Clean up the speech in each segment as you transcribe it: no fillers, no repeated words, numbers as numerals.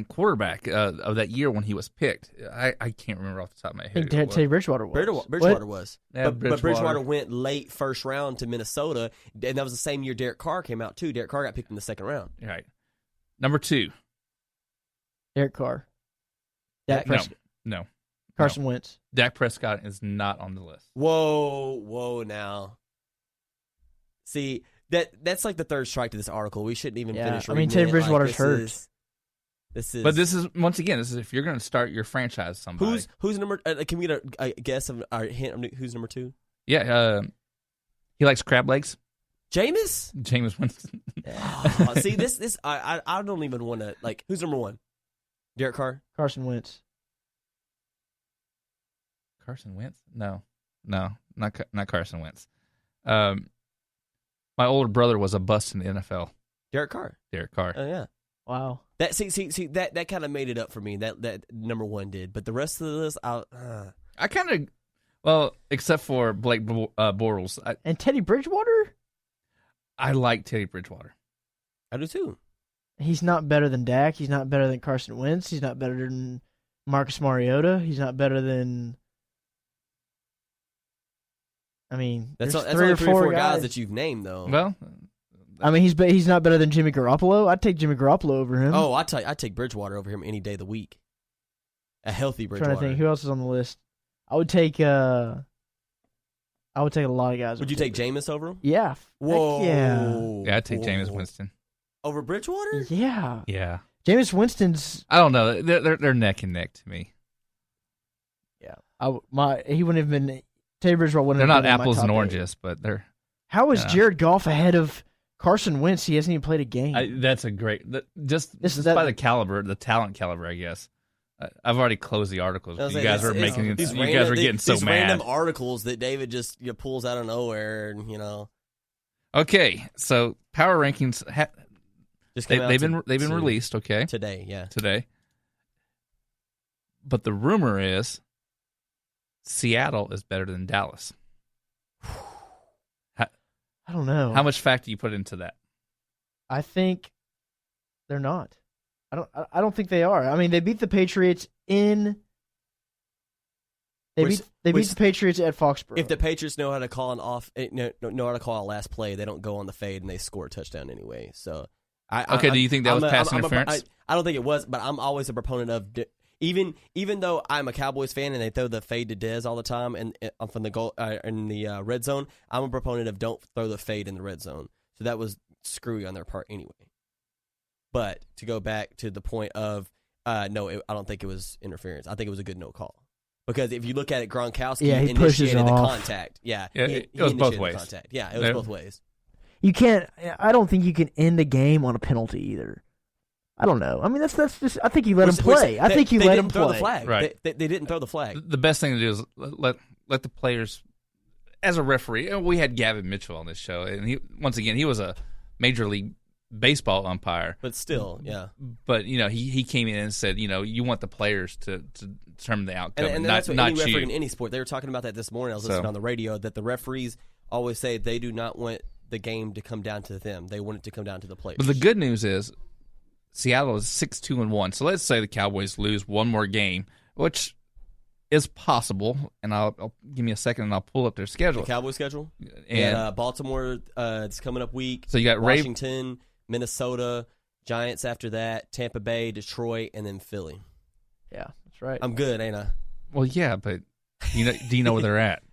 quarterback of that year when he was picked. I can't remember off the top of my I head. think Teddy Bridgewater was. Bridgewater was. Yeah, but Bridgewater went late first round to Minnesota, and that was the same year Derek Carr came out, too. Derek Carr got picked in the second round. Right. Number 2. Derek Carr. No. Carson Wentz. Dak Prescott is not on the list. Whoa now. See, that's like the third strike to this article. We shouldn't even finish reading Teddy it. Bridgewater's hurt. But this is, once again, this is if you're going to start your franchise somebody. Who's number, can we get a guess of our hint of who's number 2? Yeah, he likes crab legs. Jameis Winston. See, this I don't even want to, like, who's number 1? Derek Carr? Carson Wentz. Carson Wentz? No, not Carson Wentz. My older brother was a bust in the NFL. Derek Carr. Oh yeah. Wow. That see that kind of made it up for me. That number 1 did, but the rest of this, I kind of, except for Blake Bortles and Teddy Bridgewater. I like Teddy Bridgewater. I do too. He's not better than Dak. He's not better than Carson Wentz. He's not better than Marcus Mariota. He's not better than. I mean, that's there's only 3 or 4 guys guys that you've named, though. Well, I mean, he's not better than Jimmy Garoppolo. I'd take Jimmy Garoppolo over him. Oh, I'd take Bridgewater over him any day of the week. A healthy Bridgewater. I'm trying to think who else is on the list. I would take a lot of guys. Would you take Jameis over him? Yeah. Whoa. Yeah, I'd take Jameis Winston over Bridgewater. Yeah. Yeah. Jameis Winston's. I don't know. They're neck and neck to me. Yeah. He wouldn't have been. Teddy Bridgewater wouldn't. They're have not been in apples my and top oranges, but they're. How is Jared Goff ahead of Carson Wentz? He hasn't even played a game. That's a great. Just by the caliber, the talent caliber, I guess. I've already closed the articles. You guys are making it. You guys are getting so these mad. Random articles that David just pulls out of nowhere, and Okay, so power rankings. They've been released. Okay, today. But the rumor is Seattle is better than Dallas. I don't know. How much fact do you put into that? I think they're not. I don't think they are. I mean, they beat the Patriots in. They beat the Patriots at Foxborough. If the Patriots know how to call know how to call a last play, they don't go on the fade and they score a touchdown anyway. So, do you think that was pass interference? I don't think it was, but I'm always a proponent of even though I'm a Cowboys fan and they throw the fade to Dez all the time and from the goal in the red zone, I'm a proponent of don't throw the fade in the red zone. So that was screwy on their part anyway. But to go back to the point of no, I don't think it was interference. I think it was a good no call. Because if you look at it, Gronkowski initiated the contact. Yeah, it was both ways. Contact. Yeah, it was both ways. You can't. I don't think you can end the game on a penalty either. I don't know. I mean, that's just. I think you let him play. I think you let him play. Throw the flag. Right. They didn't throw the flag. The best thing to do is let the players. As a referee, we had Gavin Mitchell on this show, and he was a major league baseball umpire. But still, yeah. But he came in and said, you want the players to determine the outcome, and not that's what any referee you. In any sport. They were talking about that this morning. I was listening on the radio that the referees always say they do not want the game to come down to them. They want it to come down to the players. But the good news is Seattle is 6-2-1. So let's say the Cowboys lose one more game, which is possible. And I'll give me a second and I'll pull up their schedule. The Cowboys schedule? And Baltimore, it's coming up week. So you got Washington, Minnesota, Giants after that, Tampa Bay, Detroit, and then Philly. Yeah, that's right. I'm good, ain't I? Well, yeah, but do you know where they're at?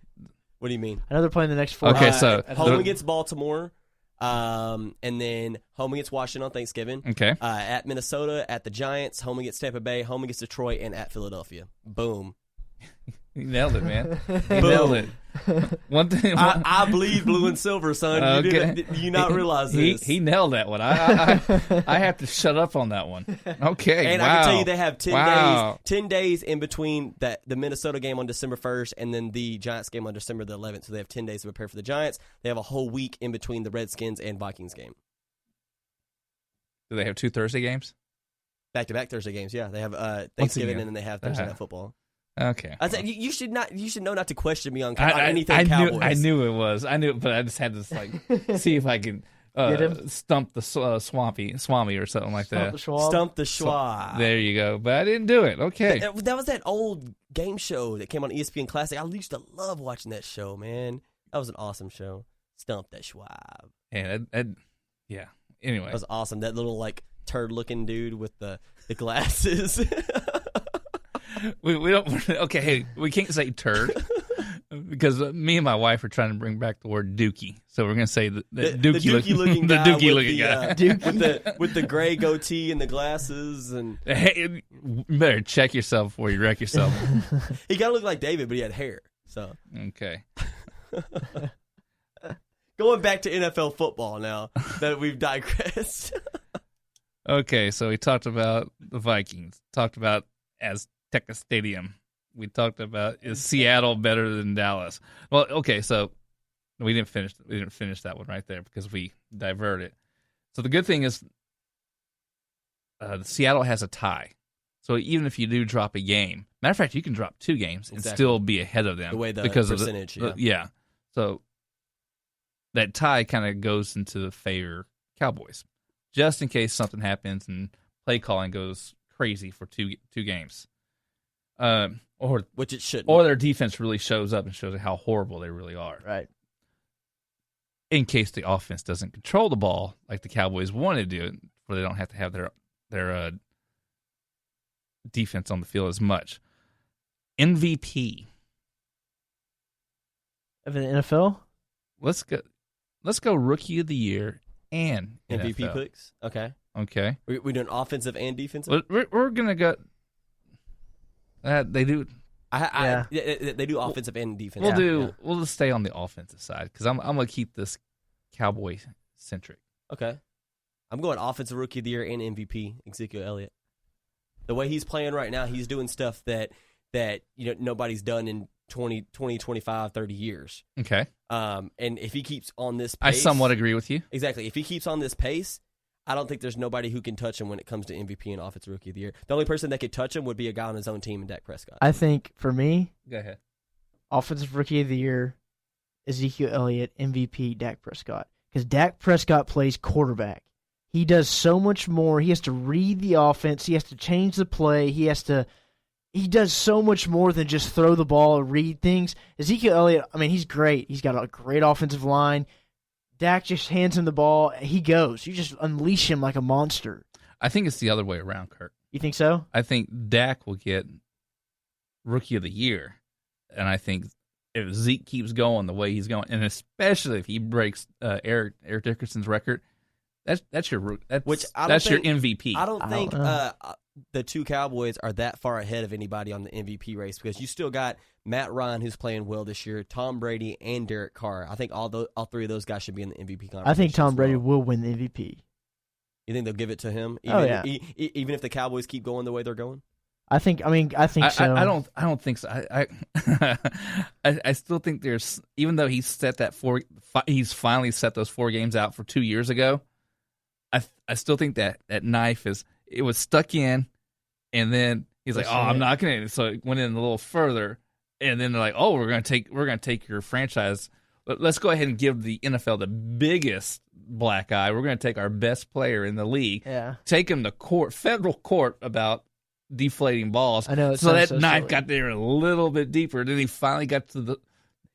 What do you mean? I know they're playing the next 4. Okay, so home against Baltimore, and then home against Washington on Thanksgiving. Okay. At Minnesota, at the Giants, home against Tampa Bay, home against Detroit, and at Philadelphia. Boom. You nailed it, man. You nailed it. One thing I bleed blue and silver, son. Okay. Do you not realize this? He nailed that one. I have to shut up on that one. Okay. And wow. I can tell you they have 10 days in between the Minnesota game on December 1st and then the Giants game on December the 11th. So they have 10 days to prepare for the Giants. They have a whole week in between the Redskins and Vikings game. Do they have 2 Thursday games? Back-to-back Thursday games, yeah. They have Thanksgiving and then they have Thursday Night Football. Okay. I said you should know not to question me on anything Cowboys. I knew it was. I knew it, but I just had to see if I could Get him? Stump the Swami or something like that. Stump the Schwab. There you go. But I didn't do it. Okay. That was that old game show that came on ESPN Classic. I used to love watching that show, man. That was an awesome show. Stump the Schwab. And yeah. Anyway, that was awesome. That little like turd-looking dude with the glasses. we don't. Okay, hey, we can't say turd because me and my wife are trying to bring back the word dookie. So we're gonna say the dookie looking guy, the dookie looking guy with the gray goatee and the glasses. And hey, you better check yourself before you wreck yourself. He kind of looked like David, but he had hair. So okay. Going back to NFL football now that we've digressed. Okay, so we talked about the Vikings. Talked about Azteca Stadium. We talked about is Seattle better than Dallas? Well, okay, so we didn't finish that one right there because we diverted. So the good thing is Seattle has a tie. So even if you do drop a game, matter of fact, you can drop 2 games and still be ahead of them. The way the because percentage, of yeah. So that tie kind of goes into the favor Cowboys, just in case something happens and play calling goes crazy for two games, or which it shouldn't, or their defense really shows up and shows how horrible they really are. Right. In case the offense doesn't control the ball like the Cowboys want to do, where they don't have to have their defense on the field as much. MVP of the NFL. Let's go Rookie of the Year and MVP NFL. picks. Okay. We doing offensive and defensive. We're gonna go. They do. They do offensive and defensive. We'll just stay on the offensive side because I'm gonna keep this Cowboy centric. Okay. I'm going offensive Rookie of the Year and MVP Ezekiel Elliott. The way he's playing right now, he's doing stuff that nobody's done in 20, 25, 30 years. Okay. And if he keeps on this pace... I somewhat agree with you. Exactly. If he keeps on this pace, I don't think there's nobody who can touch him when it comes to MVP and Offensive Rookie of the Year. The only person that could touch him would be a guy on his own team in Dak Prescott. I think, for me... Go ahead. Offensive Rookie of the Year, Ezekiel Elliott, MVP, Dak Prescott. Because Dak Prescott plays quarterback. He does so much more. He has to read the offense. He has to change the play. He does so much more than just throw the ball and read things. Ezekiel Elliott, I mean, he's great. He's got a great offensive line. Dak just hands him the ball. He goes. You just unleash him like a monster. I think it's the other way around, Kirk. You think so? I think Dak will get Rookie of the Year. And I think if Zeke keeps going the way he's going, and especially if he breaks Eric Dickerson's record, that's your MVP. I don't think the two Cowboys are that far ahead of anybody on the MVP race because you still got Matt Ryan who's playing well this year, Tom Brady, and Derek Carr. I think all 3 of those guys should be in the MVP conversation. I think Tom Brady will win the MVP. You think they'll give it to him? Even if the Cowboys keep going the way they're going? I think so. I don't think so. I still think there's, even though he's finally set those 4 games out for 2 years ago. I still think that knife it was stuck in, and then he's like, I'm not gonna. So it went in a little further, and then they're like, we're gonna take your franchise. Let's go ahead and give the NFL the biggest black eye. We're gonna take our best player in the league, take him to federal court about deflating balls. I know. So that knife got there a little bit deeper. Then he finally got to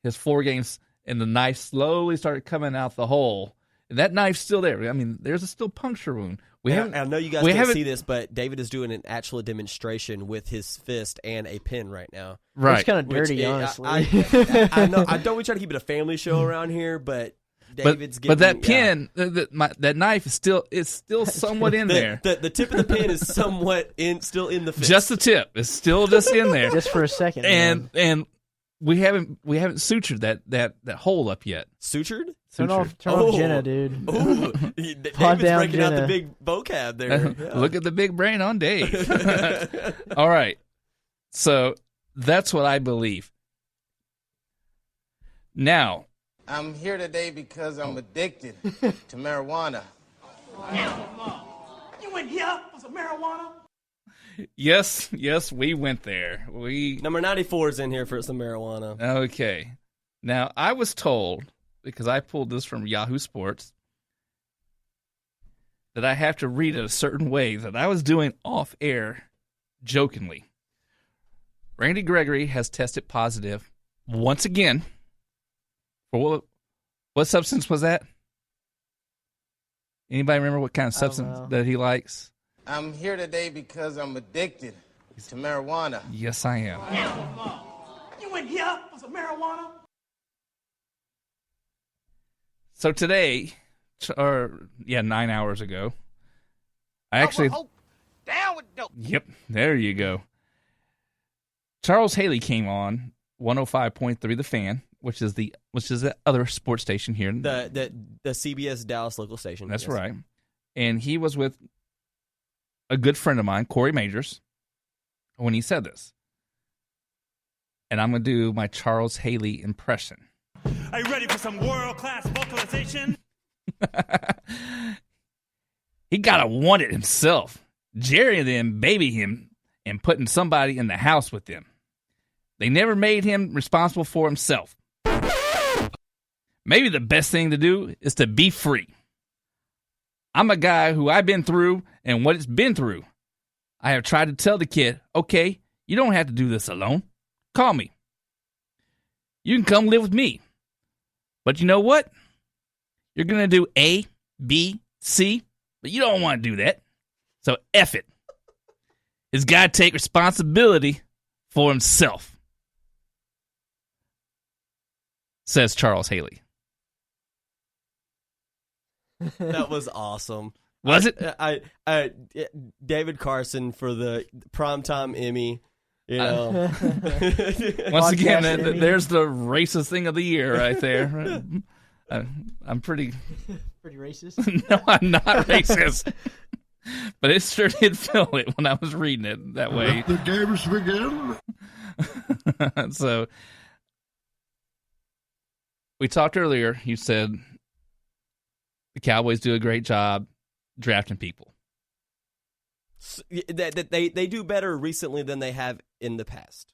his 4 games, and the knife slowly started coming out the hole. That knife's still there. I mean, there's a still puncture wound. I know you guys can't see this, but David is doing an actual demonstration with his fist and a pen right now. Right. It's kind of dirty, honestly. I know. I know we try to keep it a family show around here, but David's getting... But that pen, that knife is still somewhat in there. The tip of the pen is somewhat still in the fist. Just the tip. It's still just in there. Just for a second. And we haven't sutured that hole up yet. Sutured? Turn off Jenna, dude. Ooh, David's breaking out the big vocab there. Yeah. Look at the big brain on Dave. All right. So that's what I believe. Now, I'm here today because I'm addicted to marijuana. You went here for some marijuana? Yes, we went there. Number 94 is in here for some marijuana. Okay. Now, I was told, because I pulled this from Yahoo Sports, that I have to read it a certain way that I was doing off air jokingly. Randy Gregory has tested positive once again. For what substance was that? Anybody remember what kind of substance that he likes? I'm here today because I'm addicted to marijuana. Yes, I am. You in here for some marijuana? So today, 9 hours ago, I actually... Down with dope. Yep, there you go. Charles Haley came on 105.3 The Fan, which is the other sports station here. The CBS Dallas local station. That's yes. right. And he was with a good friend of mine, Corey Majors, when he said this. And I'm going to do my Charles Haley impression. Are you ready for some world-class vocalization? He gotta want it himself. Jerry and them baby him and putting somebody in the house with them. They never made him responsible for himself. Maybe the best thing to do is to be free. I'm a guy who I've been through and what it's been through. I have tried to tell the kid, okay, you don't have to do this alone. Call me. You can come live with me. But you know what? You're going to do A, B, C, but you don't want to do that. So F it. He's got to take responsibility for himself, says Charles Haley. That was awesome. Was it? David Carson for the primetime Emmy. You know, once again, there's the racist thing of the year right there. I'm pretty racist. No, I'm not racist, but it sure did feel it when I was reading it that way. The games begin. So we talked earlier. You said the Cowboys do a great job drafting people. They do better recently than they have in the past.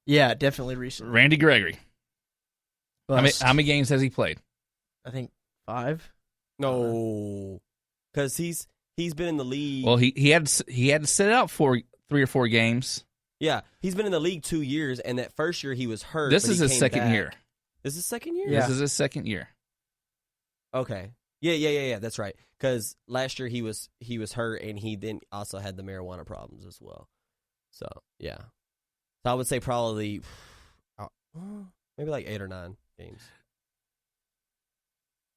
Yeah, definitely recently. Randy Gregory. Bust. How many games has he played? I think 5. No, because he's been in the league. Well, he had to sit out for 3 or 4 games. Yeah, he's been in the league 2 years, and that first year he was hurt. This but is he his came second back. year. This is his second year? Yeah. This is his second year. Okay. Yeah. That's right. Because last year he was hurt, and he then also had the marijuana problems as well. So yeah, so I would say probably maybe like 8 or 9 games.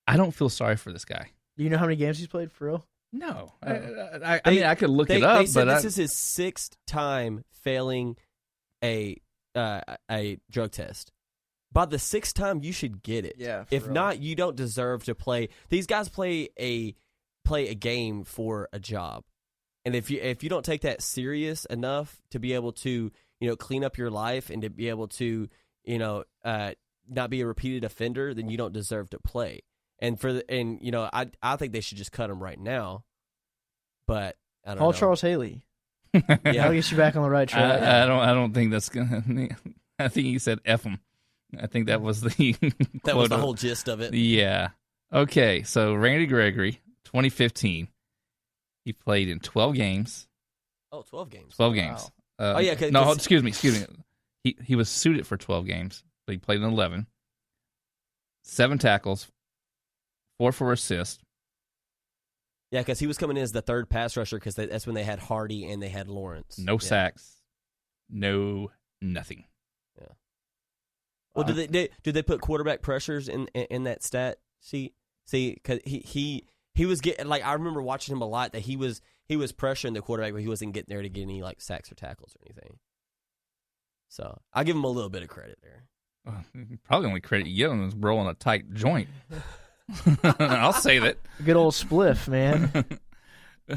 I don't feel sorry for this guy. Do you know how many games he's played for real? No, I mean I could look it up, they said but this is his 6th time failing a drug test. By the 6th time, you should get it. Yeah. If not, you don't deserve to play. These guys play a game for a job, and if you don't take that serious enough to be able to clean up your life and to be able to not be a repeated offender, then you don't deserve to play. And I think they should just cut him right now. But I don't know. Call Charles Haley. Yeah. I'll get you back on the right track. I don't think that's gonna. I think he said F him. I think that was the That was the whole gist of it. Yeah. Okay. So Randy Gregory, 2015, he played in 12 games. Oh, 12 games. 12 games. Oh yeah. No, excuse me. He was suited for 12 games, but he played in 11. 7 tackles, 4 for assists. Yeah, because he was coming in as the third pass rusher because that's when they had Hardy and they had Lawrence. No sacks. No nothing. Yeah. Well, did they put quarterback pressures in that stat sheet? See, because he was getting, like, I remember watching him a lot that he was pressuring the quarterback, but he wasn't getting there to get any like sacks or tackles or anything. So I'll give him a little bit of credit there. Probably only credit you give him is rolling a tight joint. I'll say that. Good old spliff, man. You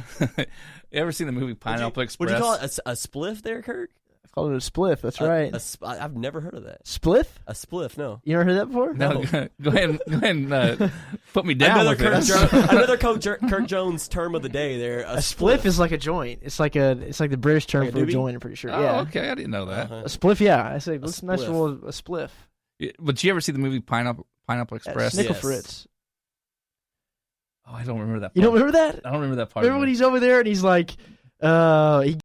ever seen the movie Pineapple Express? Would you call it a spliff there, Kirk? I called it a spliff. That's right. I've never heard of that. Spliff? A spliff, no. You never heard that before? No, go ahead and put me down. Another with this. another Kirk Jones term of the day there. A spliff is like a joint. It's like the British term Like a for a doobie? joint, I'm pretty sure. Oh, Yeah. okay. I didn't know that. Uh-huh. A spliff, yeah. I say, looks nice spliff. roll a spliff. But you ever see the movie Pineapple Express? Snickle Yes. Fritz. Oh, I don't remember that part. You don't remember that? I don't remember that part. Remember when he's over there and he's like, he